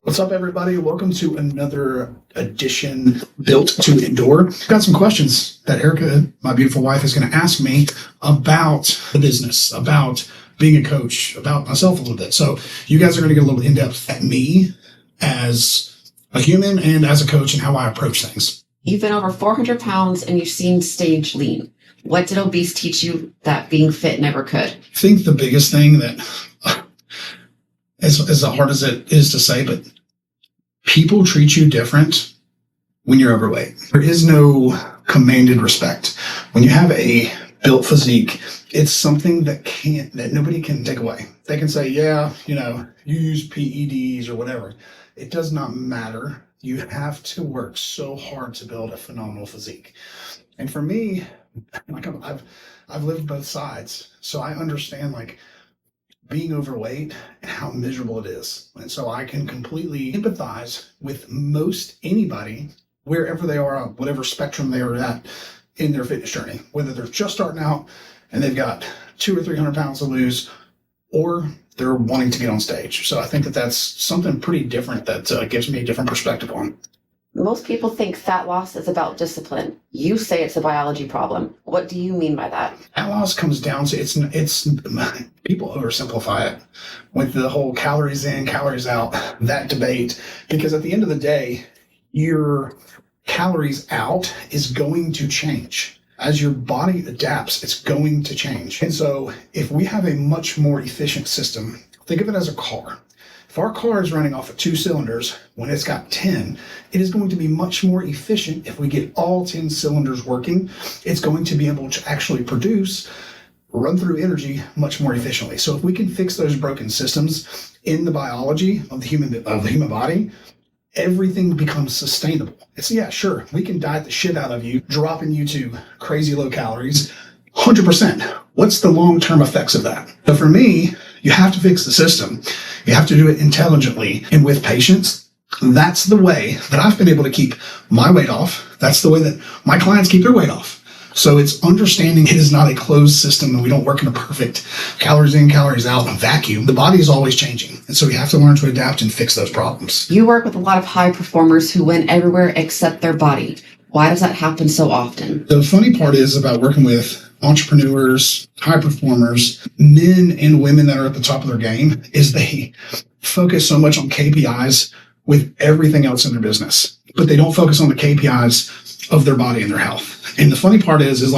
What's up, everybody? Welcome to another edition Built to Endure. I've got some questions that Erica, my beautiful wife, is going to ask me about the business, about being a coach, about myself a little bit. So you guys are going to get a little in-depth at me as a human and as a coach and how I approach things. You've been over 400 pounds and you've seen stage lean. What did obese teach you that being fit never could? I think the biggest thing that, as hard as it is to say, but people treat you different when you're overweight. There is no commanded respect. When you have a built physique, it's something that nobody can take away. They can say, yeah, you use PEDs or whatever. It does not matter. You have to work so hard to build a phenomenal physique. And for me, I've lived both sides, so I understand being overweight and how miserable it is. And so I can completely empathize with most anybody, wherever they are on whatever spectrum they are at in their fitness journey, whether they're just starting out and they've got 200 or 300 pounds to lose, or they're wanting to get on stage. So I think that that's something pretty different that gives me a different perspective on. Most people think fat loss is about discipline. You say it's a biology problem. What do you mean by that? Fat loss comes down to it's people oversimplify it with the whole calories in, calories out, that debate, because at the end of the day, your calories out is going to change. As your body adapts, it's going to change. And so if we have a much more efficient system, think of it as a car. If our car is running off of 2 cylinders when it's got 10, it is going to be much more efficient if we get all 10 cylinders working. It's going to be able to actually run through energy much more efficiently. So if we can fix those broken systems in the biology of the human body, everything becomes sustainable. Sure, we can diet the shit out of you, dropping you to crazy low calories, 100%. What's the long-term effects of that? But for me, you have to fix the system. You have to do it intelligently and with patience. That's the way that I've been able to keep my weight off. That's the way that my clients keep their weight off. So it's understanding it is not a closed system and we don't work in a perfect calories in, calories out vacuum. The body is always changing. And so we have to learn to adapt and fix those problems. You work with a lot of high performers who win everywhere except their body. Why does that happen so often? The funny part is about working with entrepreneurs, high performers, men and women that are at the top of their game, is they focus so much on KPIs with everything else in their business, but they don't focus on the KPIs of their body and their health. And the funny part is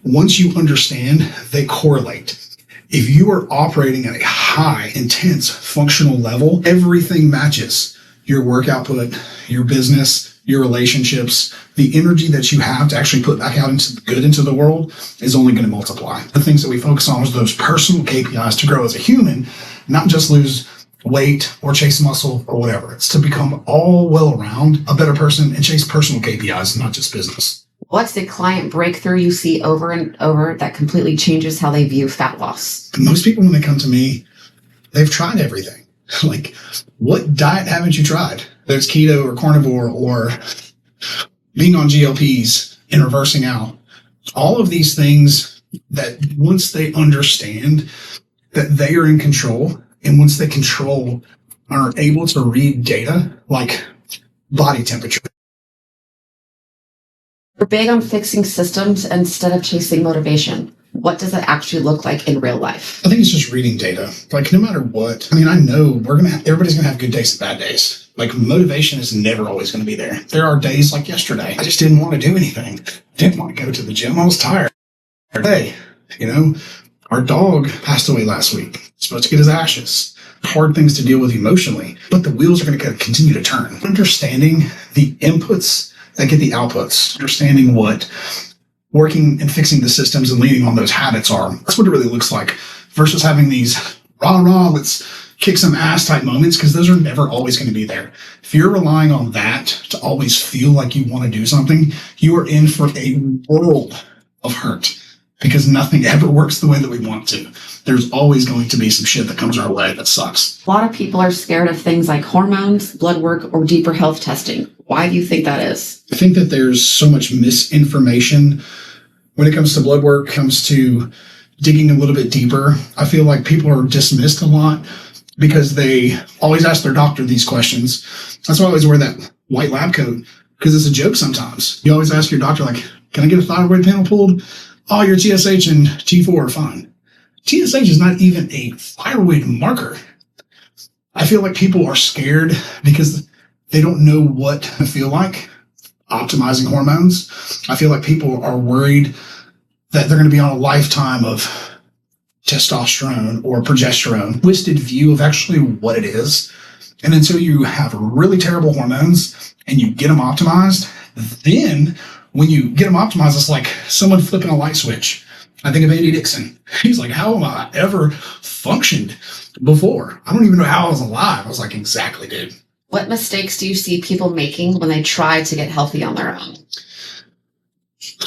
once you understand, they correlate. If you are operating at a high, intense, functional level, everything matches. Your work output, your business, your relationships, the energy that you have to actually put back out into the world is only going to multiply. The things that we focus on is those personal KPIs to grow as a human, not just lose weight or chase muscle or whatever. It's to become all well around a better person and chase personal KPIs, not just business. What's the client breakthrough you see over and over that completely changes how they view fat loss? Most people, when they come to me, they've tried everything. What diet haven't you tried? Whether it's keto or carnivore or being on GLPs and reversing out. All of these things that once they understand that they are in control, and once they control are able to read data like body temperature. We're big on fixing systems instead of chasing motivation. What does that actually look like in real life? I think it's just reading data. No matter what, I know everybody's going to have good days and bad days. Motivation is never always going to be there. There are days like yesterday. I just didn't want to do anything. Didn't want to go to the gym. I was tired. Hey, our dog passed away last week. Supposed to get his ashes. Hard things to deal with emotionally, but the wheels are going to continue to turn. Understanding the inputs that get the outputs, understanding what working and fixing the systems and leaning on those habits are. That's what it really looks like versus having these let's kick some ass type moments, because those are never always going to be there. If you're relying on that to always feel like you want to do something, you are in for a world of hurt, because nothing ever works the way that we want to. There's always going to be some shit that comes our way that sucks. A lot of people are scared of things like hormones, blood work, or deeper health testing. Why do you think that is? I think that there's so much misinformation when it comes to blood work, comes to digging a little bit deeper. I feel like people are dismissed a lot because they always ask their doctor these questions. That's why I always wear that white lab coat, because it's a joke sometimes. You always ask your doctor, like, can I get a thyroid panel pulled? Oh, your TSH and T4 are fine. TSH is not even a thyroid marker. I feel like people are scared because they don't know what to feel like optimizing hormones. I feel like people are worried that they're going to be on a lifetime of testosterone or progesterone, twisted view of actually what it is. And until you have really terrible hormones and you get them optimized, then when you get them optimized, it's like someone flipping a light switch. I think of Andy Dixon. He's like, how am I ever functioned before? I don't even know how I was alive. I was like, exactly, dude. What mistakes do you see people making when they try to get healthy on their own?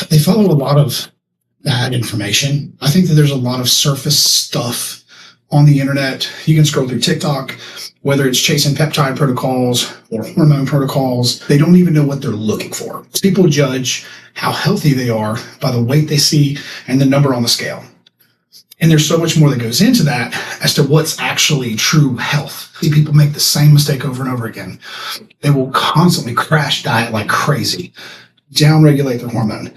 They follow a lot of bad information. I think that there's a lot of surface stuff on the internet. You can scroll through TikTok, whether it's chasing peptide protocols or hormone protocols. They don't even know what they're looking for. People judge how healthy they are by the weight they see and the number on the scale. And there's so much more that goes into that as to what's actually true health. See, people make the same mistake over and over again. They will constantly crash diet like crazy, downregulate their hormone,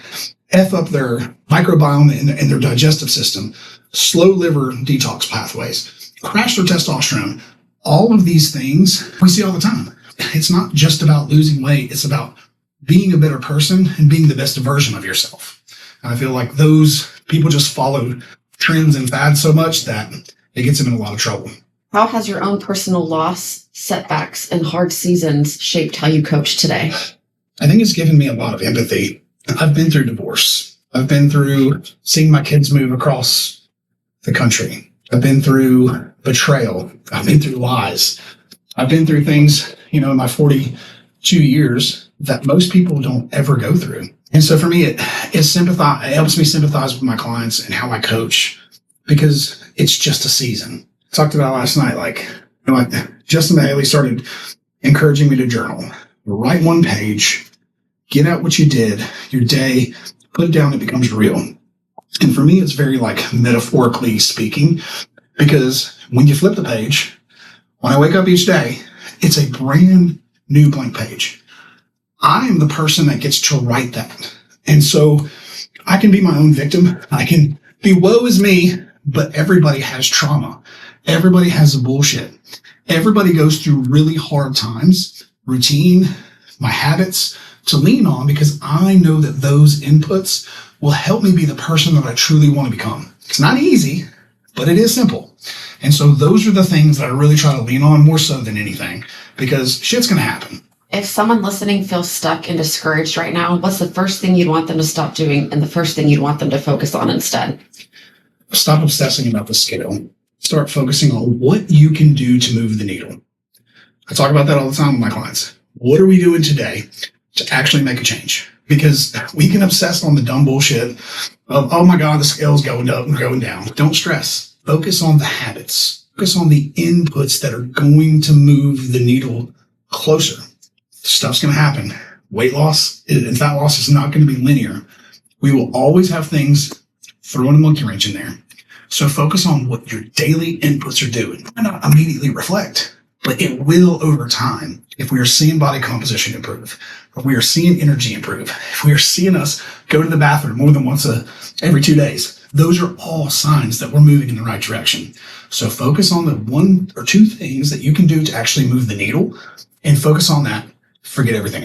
F up their microbiome in their digestive system, slow liver detox pathways, crash their testosterone. All of these things we see all the time. It's not just about losing weight. It's about being a better person and being the best version of yourself. And I feel like those people just follow trends and fads so much that it gets them in a lot of trouble. How has your own personal loss, setbacks, and hard seasons shaped how you coach today? I think it's given me a lot of empathy. I've been through divorce. I've been through seeing my kids move across the country. I've been through betrayal. I've been through lies. I've been through things, in my 42 years that most people don't ever go through. And so for me, it helps me sympathize with my clients and how I coach, because it's just a season. I talked about last night, like Justin Mahaley started encouraging me to journal. Write one page, get out what you did, your day, put it down, it becomes real. And for me, it's very metaphorically speaking, because when you flip the page, when I wake up each day, it's a brand new blank page. I am the person that gets to write that. And so I can be my own victim. I can be woe is me, but everybody has trauma. Everybody has a bullshit. Everybody goes through really hard times, routine, my habits to lean on, because I know that those inputs will help me be the person that I truly want to become. It's not easy, but it is simple. And so those are the things that I really try to lean on more so than anything, because shit's going to happen. If someone listening feels stuck and discouraged right now, what's the first thing you'd want them to stop doing and the first thing you'd want them to focus on instead? Stop obsessing about the scale. Start focusing on what you can do to move the needle. I talk about that all the time with my clients. What are we doing today to actually make a change? Because we can obsess on the dumb bullshit of, oh my God, the scale's going up and going down. Don't stress. Focus on the habits. Focus on the inputs that are going to move the needle closer. Stuff's going to happen. Weight loss and fat loss is not going to be linear. We will always have things throwing a monkey wrench in there. So focus on what your daily inputs are doing. Why not immediately reflect? But it will over time. If we are seeing body composition improve, if we are seeing energy improve, if we are seeing us go to the bathroom more than once every 2 days, those are all signs that we're moving in the right direction. So focus on the 1 or 2 things that you can do to actually move the needle, and focus on that. Forget everything else.